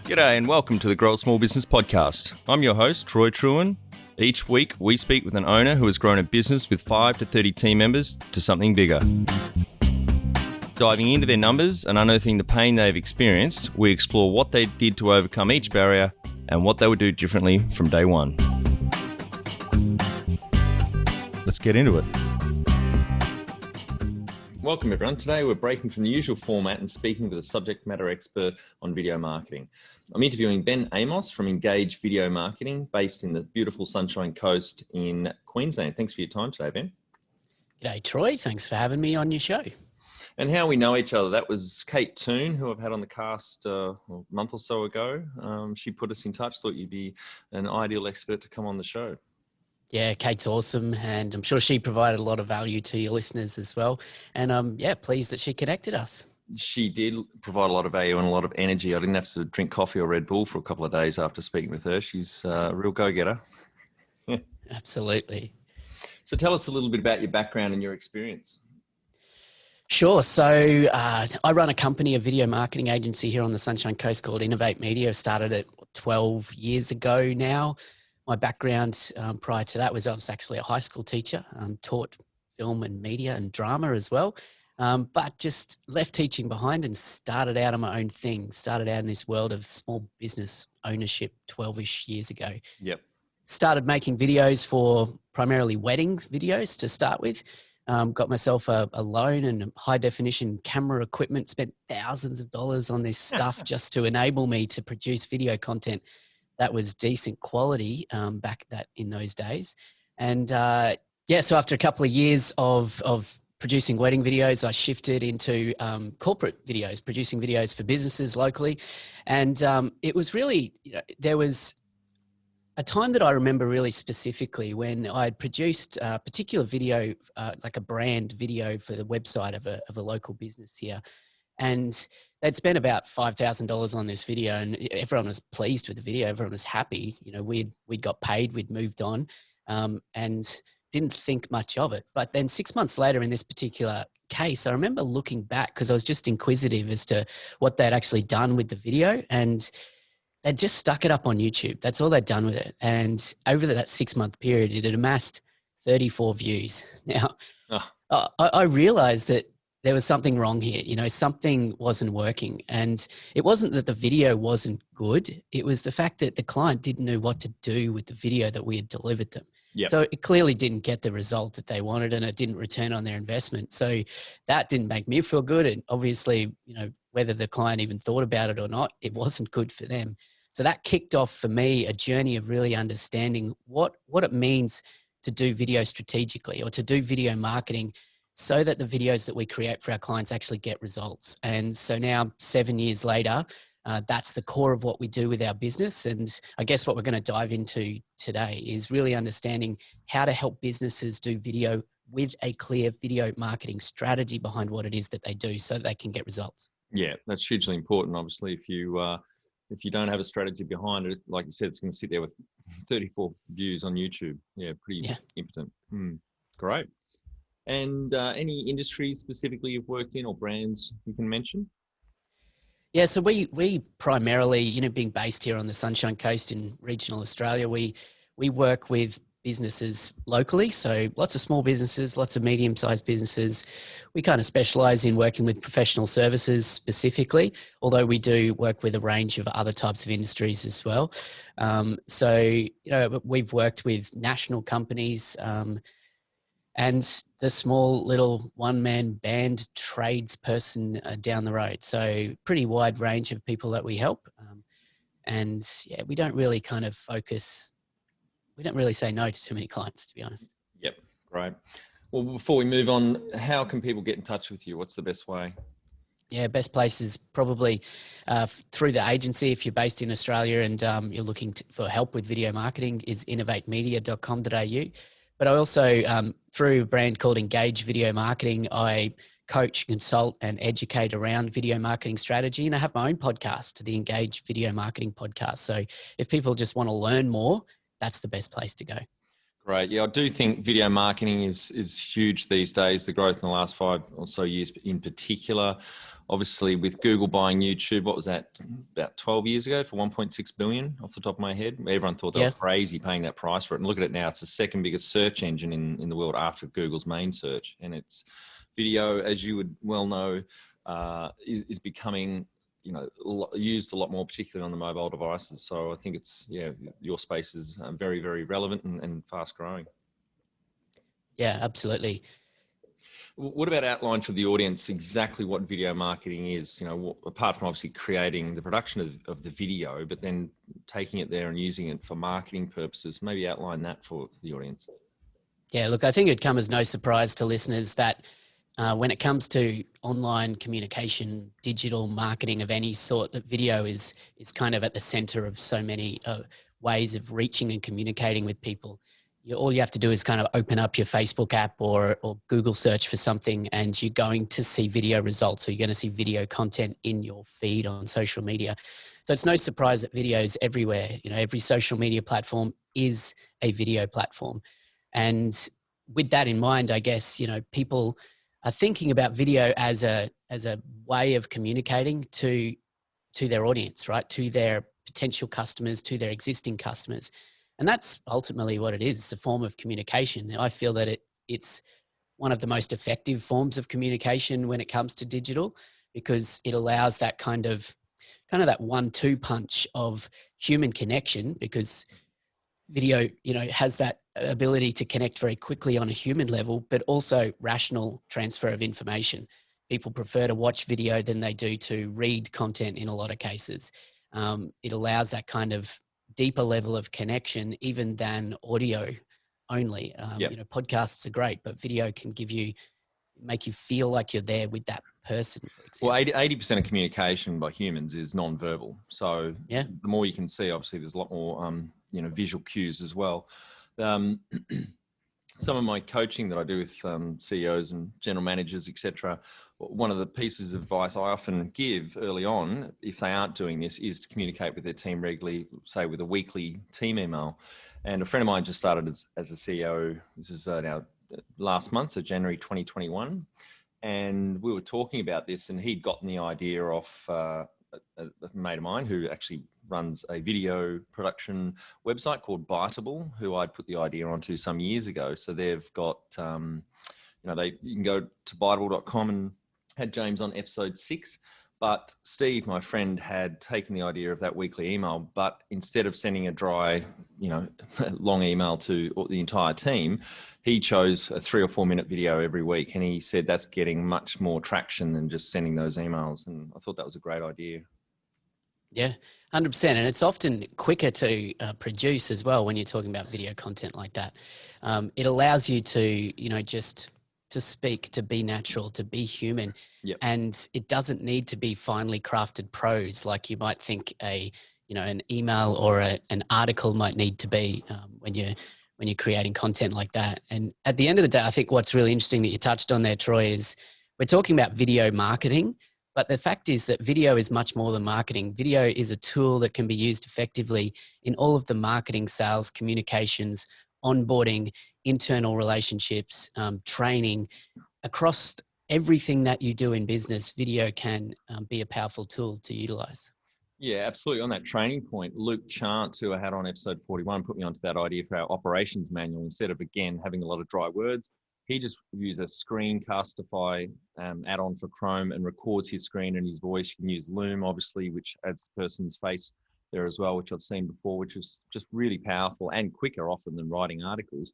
G'day and welcome to the Grow a Small Business Podcast. I'm your host, Troy Truen. Each week, we speak with an owner who has grown a business with 5 to 30 team members to something bigger. Diving into their numbers and unearthing the pain they've experienced, we explore what they did to overcome each barrier and what they would do differently from day one. Let's get into it. Welcome everyone. Today we're breaking from the usual format and speaking with a subject matter expert on video marketing. I'm interviewing Ben Amos from Engage Video Marketing, based in the beautiful Sunshine Coast in Queensland. Thanks for your time today, Ben. G'day, Troy. Thanks for having me on your show. And how we know each other, that was Kate Toon, who I've had on the cast a month or so ago. She put us in touch, thought you'd be an ideal expert to come on the show. Yeah, Kate's awesome, and I'm sure she provided a lot of value to your listeners as well. And pleased that she connected us. She did provide a lot of value and a lot of energy. I didn't have to drink coffee or Red Bull for a couple of days after speaking with her. She's a real go-getter. Absolutely. So tell us a little bit about your background and your experience. Sure. So I run a company, a video marketing agency here on the Sunshine Coast called Innovate Media. Started it 12 years ago now. My background prior to that was I was actually a high school teacher, taught film and media and drama as well, but just left teaching behind and started out on my own thing, started out in this world of small business ownership 12-ish years ago. Yep. Started making videos for primarily weddings videos to start with. Got myself a loan and high definition camera equipment, spent thousands of dollars on this stuff just to enable me to produce video content that was decent quality back in those days. And so after a couple of years of producing wedding videos, I shifted into corporate videos, producing videos for businesses locally. And it was really, there was a time that I remember really specifically when I had produced a particular video, like a brand video for the website of a local business here. And they'd spent about $5,000 on this video, and everyone was pleased with the video. Everyone was happy. We'd got paid, we'd moved on, and didn't think much of it. But then 6 months later in this particular case, I remember looking back because I was just inquisitive as to what they'd actually done with the video, and they'd just stuck it up on YouTube. That's all they'd done with it. And over that 6 month period, it had amassed 34 views. Now, I realized that there was something wrong here. Something wasn't working. And it wasn't that the video wasn't good. It was the fact that the client didn't know what to do with the video that we had delivered them. Yep. So it clearly didn't get the result that they wanted, and it didn't return on their investment. So that didn't make me feel good. And obviously, whether the client even thought about it or not, it wasn't good for them. So that kicked off for me a journey of really understanding what it means to do video strategically or to do video marketing so that the videos that we create for our clients actually get results. And so now 7 years later, that's the core of what we do with our business. And I guess what we're going to dive into today is really understanding how to help businesses do video with a clear video marketing strategy behind what it is that they do so that they can get results. Yeah, that's hugely important. Obviously, if you don't have a strategy behind it, like you said, it's going to sit there with 34 views on YouTube. Yeah, pretty impotent. Great. And any industries specifically you've worked in or brands you can mention? Yeah, so we primarily, being based here on the Sunshine Coast in regional Australia, we work with businesses locally. So lots of small businesses, lots of medium-sized businesses. We kind of specialize in working with professional services specifically, although we do work with a range of other types of industries as well. We've worked with national companies, and the small little one-man band tradesperson down the road. So pretty wide range of people that we help. We don't really kind of focus, we don't really say no to too many clients, to be honest. Yep, great. Well, before we move on, how can people get in touch with you? What's the best way? Yeah, best place is probably through the agency. If you're based in Australia and you're looking for help with video marketing, is innovatemedia.com.au. But I also, through a brand called Engage Video Marketing, I coach, consult, and educate around video marketing strategy. And I have my own podcast, the Engage Video Marketing Podcast. So if people just want to learn more, that's the best place to go. Great. Yeah, I do think video marketing is huge these days, the growth in the last 5 or so years in particular. obviously with Google buying YouTube, what was that, about 12 years ago for 1.6 billion off the top of my head? Everyone thought they were crazy paying that price for it. And look at it now, it's the second biggest search engine in the world after Google's main search. And it's video, as you would well know, is becoming, you know, used a lot more, particularly on the mobile devices. So I think it's, yeah, your space is very, very relevant and fast growing. Yeah, absolutely. What about outline for the audience exactly what video marketing is? You know, apart from obviously creating the production of the video, but then taking it there and using it for marketing purposes, maybe outline that for the audience. Yeah, look, I think it'd come as no surprise to listeners that when it comes to online communication, digital marketing of any sort, that video is kind of at the center of so many ways of reaching and communicating with people. All you have to do is kind of open up your Facebook app or Google search for something, and you're going to see video results. So you're going to see video content in your feed on social media. So it's no surprise that video is everywhere. You know, every social media platform is a video platform. And with that in mind, I guess, you know, people are thinking about video as a way of communicating to their audience, right? To their potential customers, to their existing customers. And that's ultimately what it is. It's a form of communication. I feel that it's one of the most effective forms of communication when it comes to digital, because it allows that kind of that 1-2 punch of human connection, because video, you know, has that ability to connect very quickly on a human level, but also rational transfer of information. People prefer to watch video than they do to read content in a lot of cases. It allows that kind of deeper level of connection even than audio only. You know, podcasts are great, but video can make you feel like you're there with that person, for example. Well, 80% of communication by humans is non-verbal. So the more you can see, obviously there's a lot more, you know, visual cues as well. Some of my coaching that I do with CEOs and general managers, etc., one of the pieces of advice I often give early on, if they aren't doing this, is to communicate with their team regularly, say with a weekly team email. And a friend of mine just started as a CEO. This is now last month, so January 2021. And we were talking about this, and he'd gotten the idea off a mate of mine who actually runs a video production website called Biteable, who I'd put the idea onto some years ago. So they've got, you know, you can go to biteable.com, and had James on episode 6. But Steve, my friend, had taken the idea of that weekly email, but instead of sending a dry, you know, long email to the entire team, he chose a 3 or 4 minute video every week. And he said that's getting much more traction than just sending those emails. And I thought that was a great idea. Yeah, 100%. And it's often quicker to produce as well when you're talking about video content like that. It allows you to, you know, just to speak, to be natural, to be human. And it doesn't need to be finely crafted prose like you might think an email or an article might need to be when you're creating content like that. And at the end of the day, I think what's really interesting that you touched on there, Troy, is we're talking about video marketing, but the fact is that video is much more than marketing. Video is a tool that can be used effectively in all of the marketing, sales, communications, onboarding, internal relationships, training. Across everything that you do in business, video can be a powerful tool to utilize. Yeah, absolutely. On that training point, Luke Chant, who I had on episode 41, put me onto that idea for our operations manual. Instead of, again, having a lot of dry words, he just used a Screencastify add-on for Chrome and records his screen and his voice. You can use Loom, obviously, which adds the person's face there as well, which I've seen before, which is just really powerful and quicker often than writing articles.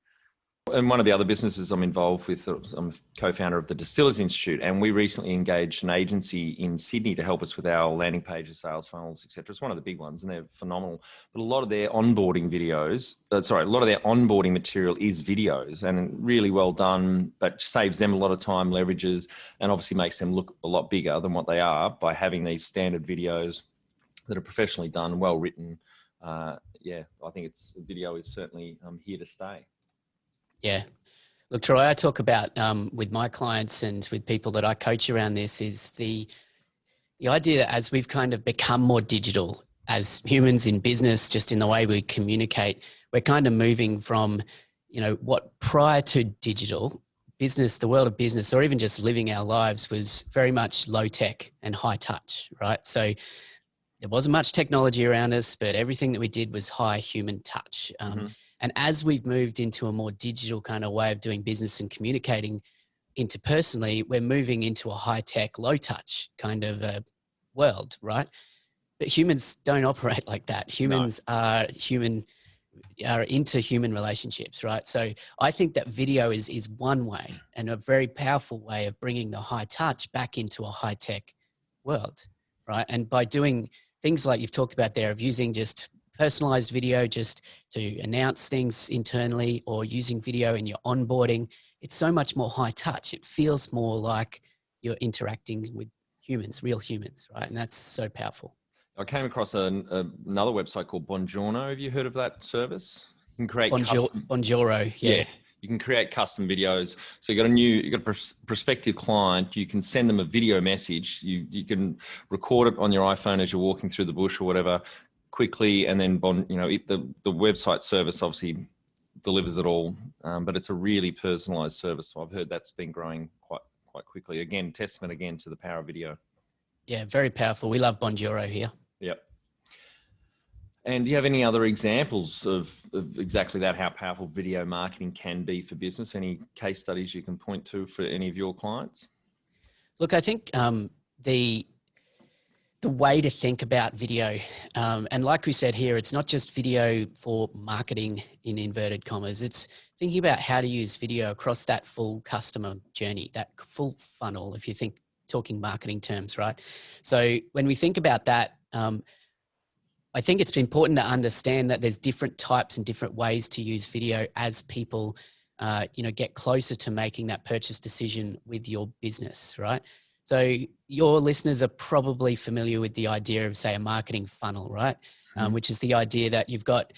And one of the other businesses I'm involved with, I'm co-founder of the Distillers Institute, and we recently engaged an agency in Sydney to help us with our landing pages, sales funnels, etc. It's one of the big ones, and they're phenomenal. But a lot of their onboarding material is videos, and really well done, but saves them a lot of time, leverages, and obviously makes them look a lot bigger than what they are by having these standard videos that are professionally done, well written. Yeah, I think video is certainly here to stay. Yeah. Look, Troy, I talk about with my clients and with people that I coach around this is the idea that as we've kind of become more digital as humans in business, just in the way we communicate, we're kind of moving from, you know, what prior to digital business, the world of business, or even just living our lives was very much low tech and high touch, right? So there wasn't much technology around us, but everything that we did was high human touch. And as we've moved into a more digital kind of way of doing business and communicating interpersonally, we're moving into a high tech, low touch kind of a world, right? But humans don't operate like that. Humans are into human relationships, right? So I think that video is one way, and a very powerful way of bringing the high touch back into a high tech world, right? And by doing things like you've talked about there, of using just personalized video just to announce things internally, or using video in your onboarding, it's so much more high touch. It feels more like you're interacting with humans, real humans, right? And that's so powerful. I came across another website called Bongiorno. Have you heard of that service? You can create Bonjoro, yeah. You can create custom videos. So you got a prospective client. You can send them a video message. You can record it on your iPhone as you're walking through the bush or whatever, quickly, and then the website service obviously delivers it all. But it's a really personalized service. So I've heard that's been growing quite quickly. Again, testament again to the power of video. Yeah, very powerful. We love Bonjoro here. Yep. And do you have any other examples of exactly that, how powerful video marketing can be for business? Any case studies you can point to for any of your clients? Look, I think the way to think about video, and like we said here, it's not just video for marketing in inverted commas. It's thinking about how to use video across that full customer journey, that full funnel, if you think talking marketing terms, right? So when we think about that, I think it's important to understand that there's different types and different ways to use video as people, get closer to making that purchase decision with your business, right? So your listeners are probably familiar with the idea of, say, a marketing funnel, right? Which is the idea that you've got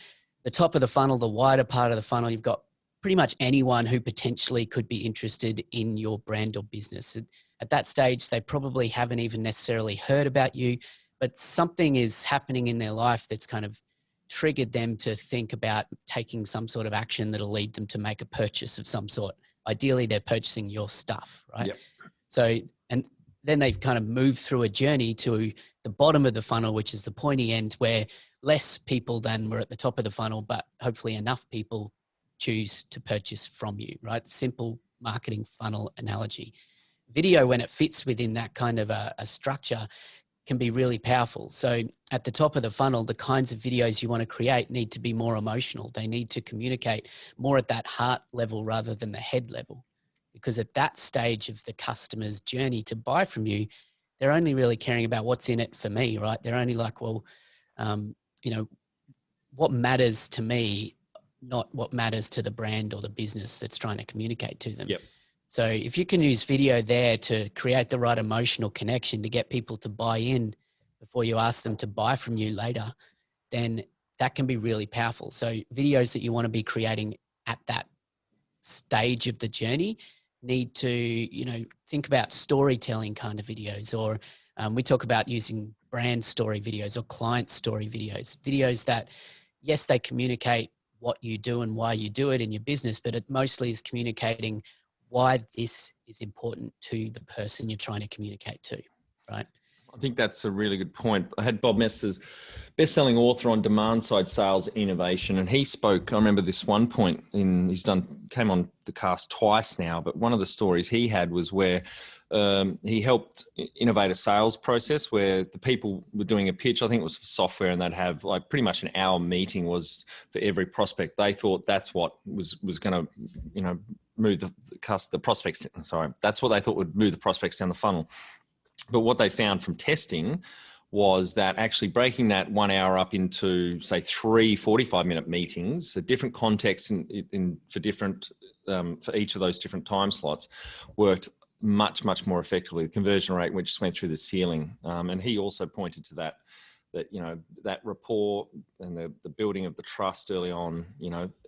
the top of the funnel, the wider part of the funnel, you've got pretty much anyone who potentially could be interested in your brand or business. At that stage, they probably haven't even necessarily heard about you, but something is happening in their life that's kind of triggered them to think about taking some sort of action that'll lead them to make a purchase of some sort. Ideally, they're purchasing your stuff, right? Yep. So, and then they've kind of moved through a journey to the bottom of the funnel, which is the pointy end, where less people than were at the top of the funnel, but hopefully enough people choose to purchase from you, right? Simple marketing funnel analogy. Video, when it fits within that kind of a structure, can be really powerful. So at the top of the funnel, the kinds of videos you want to create need to be more emotional. They need to communicate more at that heart level rather than the head level. Because at that stage of the customer's journey to buy from you, they're only really caring about what's in it for me, right? They're only like, well, what matters to me, not what matters to the brand or the business that's trying to communicate to them. Yep. So if you can use video there to create the right emotional connection to get people to buy in before you ask them to buy from you later, then that can be really powerful. So videos that you want to be creating at that stage of the journey need to, think about storytelling kind of videos, or we talk about using brand story videos or client story videos that, yes, they communicate what you do and why you do it in your business, but it mostly is communicating why this is important to the person you're trying to communicate to, right? I think that's a really good point. I had Bob Mester's best-selling author on demand-side sales innovation, and he spoke, I remember this one point came on the cast twice now, but one of the stories he had was where he helped innovate a sales process where the people were doing a pitch. I think it was for software, and they'd have like pretty much an hour meeting was for every prospect. They thought that's what was going to, move the prospects. Sorry, that's what they thought would move the prospects down the funnel. But what they found from testing was that actually breaking that 1 hour up into, say, 3 45-minute meetings, a different context for each of those different time slots, worked much, much more effectively. The conversion rate which went through the ceiling. And he also pointed to that that rapport and the building of the trust early on,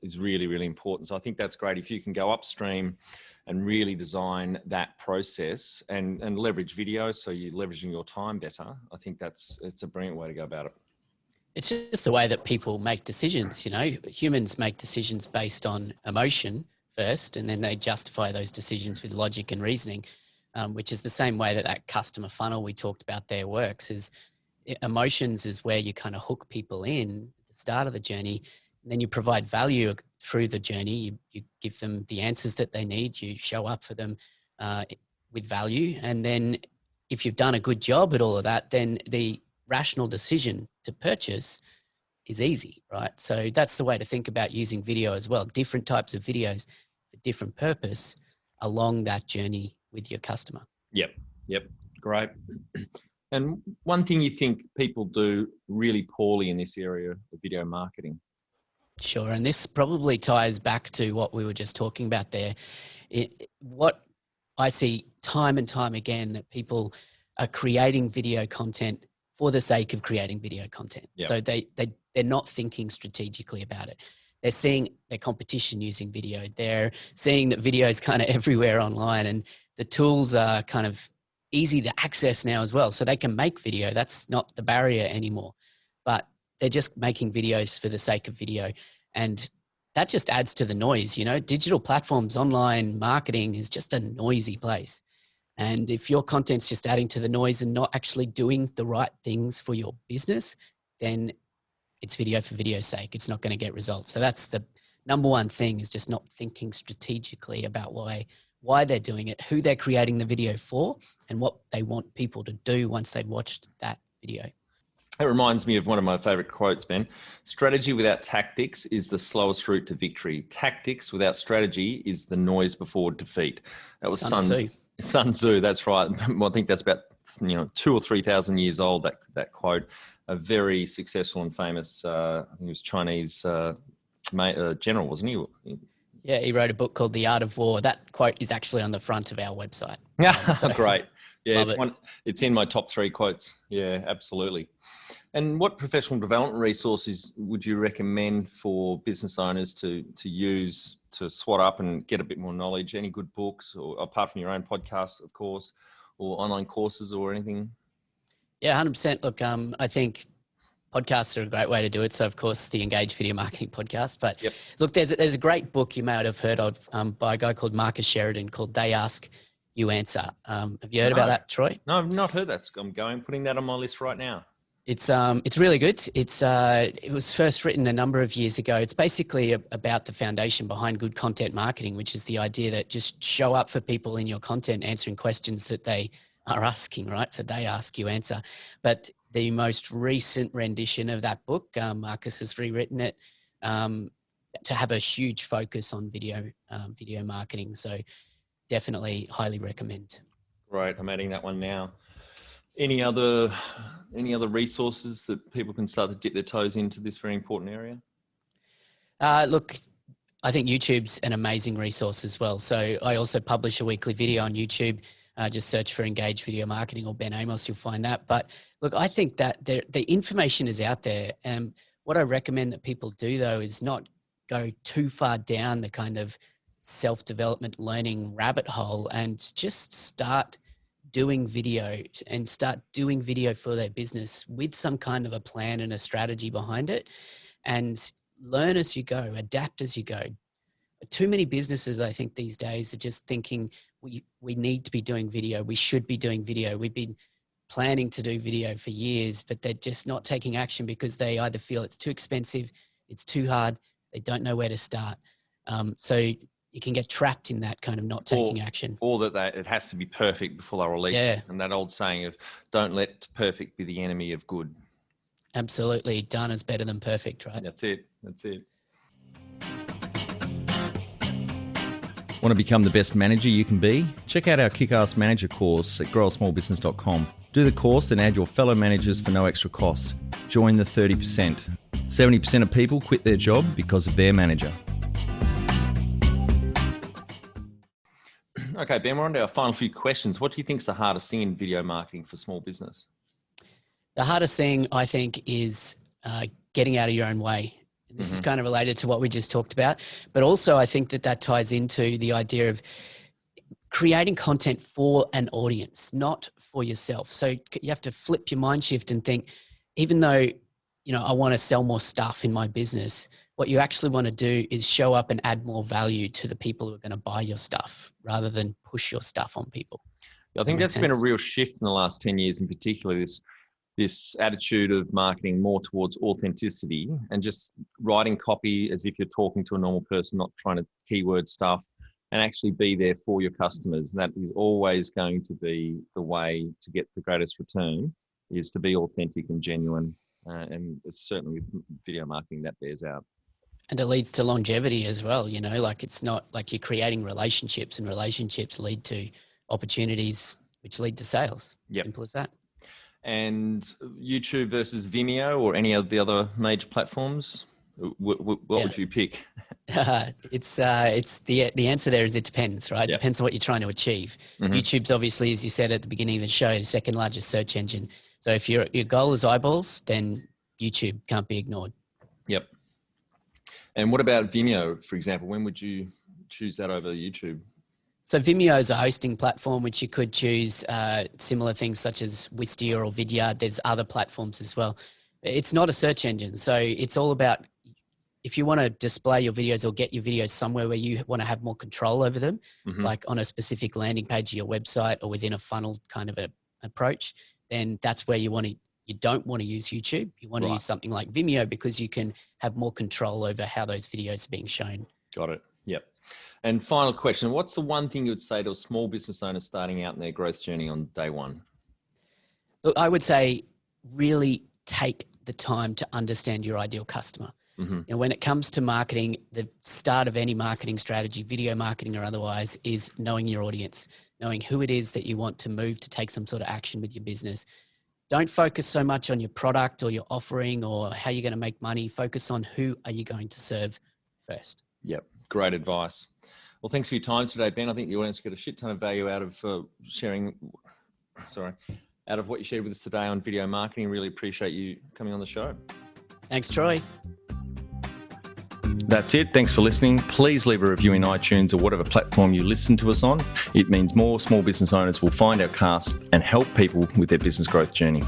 is really, really important. So I think that's great if you can go upstream and really design that process and leverage video so you're leveraging your time better. I think it's a brilliant way to go about it. It's just the way that people make decisions. Humans make decisions based on emotion first, and then they justify those decisions with logic and reasoning, which is the same way that customer funnel we talked about there works. Is emotions is where you kind of hook people in at the start of the journey, and then you provide value through the journey. You give them the answers that they need. You show up for them with value, and then if you've done a good job at all of that, then the rational decision to purchase is easy, right? So that's the way to think about using video as well. Different types of videos for different purpose along that journey with your customer. Yep. Great. And one thing you think people do really poorly in this area of video marketing? Sure. And this probably ties back to what we were just talking about there. What I see time and time again, that people are creating video content for the sake of creating video content. Yep. So they're not thinking strategically about it. They're seeing their competition using video. They're seeing that video is kind of everywhere online, and the tools are kind of easy to access now as well. So they can make video. That's not the barrier anymore, but they're just making videos for the sake of video. And that just adds to the noise. You know, digital platforms, online marketing is just a noisy place. And if your content's just adding to the noise and not actually doing the right things for your business, then it's video for video's sake. It's not going to get results. So that's the number one thing, is just not thinking strategically about why they're doing it, who they're creating the video for, and what they want people to do once they've watched that video. It reminds me of one of my favorite quotes, Ben. Strategy without tactics is the slowest route to victory. Tactics without strategy is the noise before defeat. That was Sun Tzu. That's right. I think that's about 2,000 or 3,000 years old. That quote. A very successful and famous. I think he was Chinese general, wasn't he? Yeah, he wrote a book called The Art of War. That quote is actually on the front of our website. Yeah, great. Yeah, it's in my top 3 quotes. Yeah, absolutely. And what professional development resources would you recommend for business owners to use to swat up and get a bit more knowledge? Any good books, or apart from your own podcast, of course, or online courses or anything? Yeah, 100%. Look, I think podcasts are a great way to do it. So, of course, the Engage Video Marketing podcast. But yep. Look, there's a great book you might have heard of by a guy called Marcus Sheridan called They Ask, You Answer. Have you heard about that, Troy? No, I've not heard that. I'm putting that on my list right now. It's really good. It was first written a number of years ago. It's basically about the foundation behind good content marketing, which is the idea that just show up for people in your content, answering questions that they are asking, right? So they ask, you answer. But the most recent rendition of that book, Marcus has rewritten it to have a huge focus on video marketing. So definitely highly recommend. Right, I'm adding that one now. Any other resources that people can start to dip their toes into this very important area? Look, I think YouTube's an amazing resource as well. So I also publish a weekly video on YouTube. Just search for Engage Video Marketing or Ben Amos, you'll find that. But look, I think that the information is out there. And what I recommend that people do, though, is not go too far down the kind of self-development learning rabbit hole, and just start doing video for their business with some kind of a plan and a strategy behind it, and learn as you go, adapt as you go. Too many businesses, I think, these days are just thinking we need to be doing video. We should be doing video. We've been planning to do video for years, but they're just not taking action because they either feel it's too expensive, it's too hard, they don't know where to start. So you can get trapped in that kind of not taking action. Or that it has to be perfect before they release it. And that old saying of don't let perfect be the enemy of good. Absolutely. Done is better than perfect, right? That's it. Want to become the best manager you can be? Check out our Kick-Ass Manager course at growasmallbusiness.com. Do the course and add your fellow managers for no extra cost. Join the 30%. 70% of people quit their job because of their manager. Okay, Ben, we're on to our final few questions. What do you think is the hardest thing in video marketing for small business? The hardest thing, I think, is getting out of your own way. This is kind of related to what we just talked about, but also I think that ties into the idea of creating content for an audience, not for yourself. So you have to flip your mind shift and think, even though I want to sell more stuff in my business. What you actually want to do is show up and add more value to the people who are going to buy your stuff rather than push your stuff on people. I think that's been a real shift in the last 10 years, in particular, this attitude of marketing more towards authenticity and just writing copy as if you're talking to a normal person, not trying to keyword stuff, and actually be there for your customers. And that is always going to be the way to get the greatest return, is to be authentic and genuine. And certainly with video marketing, that bears out. And it leads to longevity as well. Like it's not like you're creating relationships, and relationships lead to opportunities, which lead to sales. Yep. Simple as that. And YouTube versus Vimeo or any of the other major platforms, what would you pick? It's the answer there is it depends, right? It depends on what you're trying to achieve. Mm-hmm. YouTube's obviously, as you said at the beginning of the show, the second largest search engine. So if your goal is eyeballs, then YouTube can't be ignored. Yep. And what about Vimeo, for example? When would you choose that over YouTube? So Vimeo is a hosting platform, which you could choose similar things such as Wistia or Vidyard. There's other platforms as well. It's not a search engine. So it's all about, if you want to display your videos or get your videos somewhere where you want to have more control over them, mm-hmm. like on a specific landing page of your website or within a funnel kind of a approach, then that's where you don't want to use YouTube. You want to use something like Vimeo because you can have more control over how those videos are being shown. Got it. Yep. And final question, what's the one thing you would say to a small business owner starting out in their growth journey on day one? Look, I would say really take the time to understand your ideal customer. Mm-hmm. And when it comes to marketing, the start of any marketing strategy, video marketing or otherwise, is knowing your audience, knowing who it is that you want to move to take some sort of action with your business. Don't focus so much on your product or your offering or how you're going to make money. Focus on who are you going to serve first. Yep. Great advice. Well, thanks for your time today, Ben. I think the audience got a shit ton of value out of out of what you shared with us today on video marketing. Really appreciate you coming on the show. Thanks, Troy. That's it. Thanks for listening. Please leave a review in iTunes or whatever platform you listen to us on. It means more small business owners will find our cast and help people with their business growth journey.